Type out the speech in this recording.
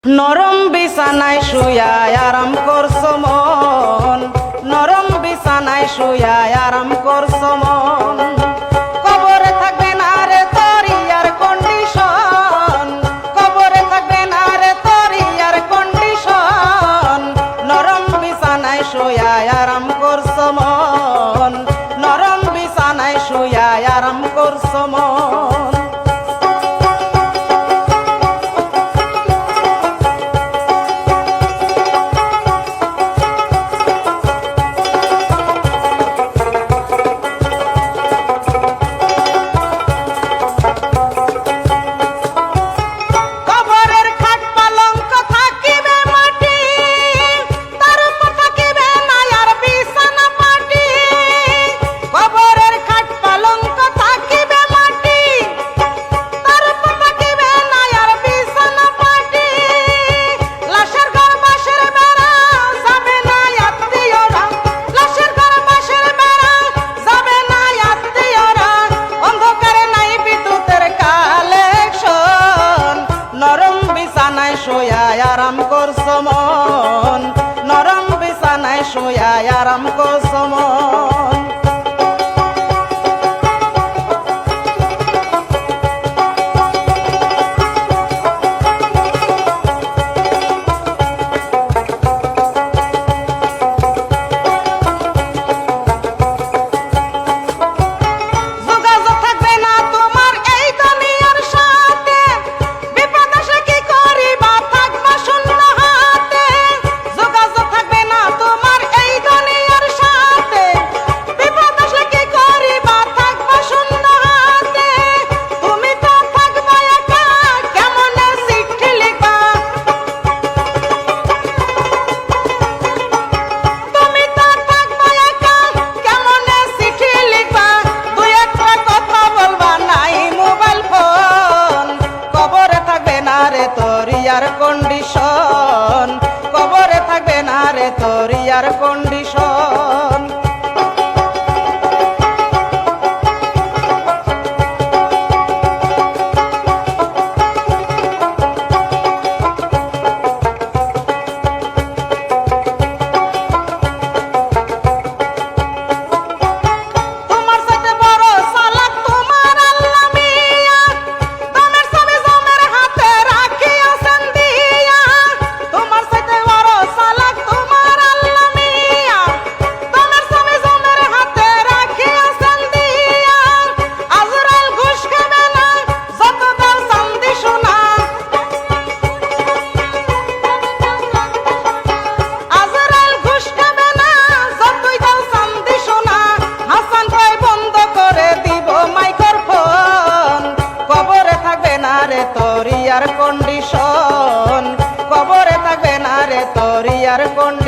নরম বিছানায় শুয়া আরাম করছো মন, নরম বিছানায় শুয়া আরাম করছো মন। কবরে থাকবে না রে তোর ইয়ার কন্ডিশন, কবরে থাকবে না রে তোর ইয়ার কন্ডিশন। নরম বিছানায় শুয়া আরাম করছো মন, নরম বিছানায় শুয়া আরাম করছো মন। আরাম করছো মন, নরম বিছানায় শুয়া আরাম করছো মন। তোর কন্ডিশন, কবরে থাকবে না রে তোর ইয়ার কন্ডিশন। তোর ইয়ার কন্ডিশন, কবরে থাকবে না রে তোর ইয়ার কন্ডিশন।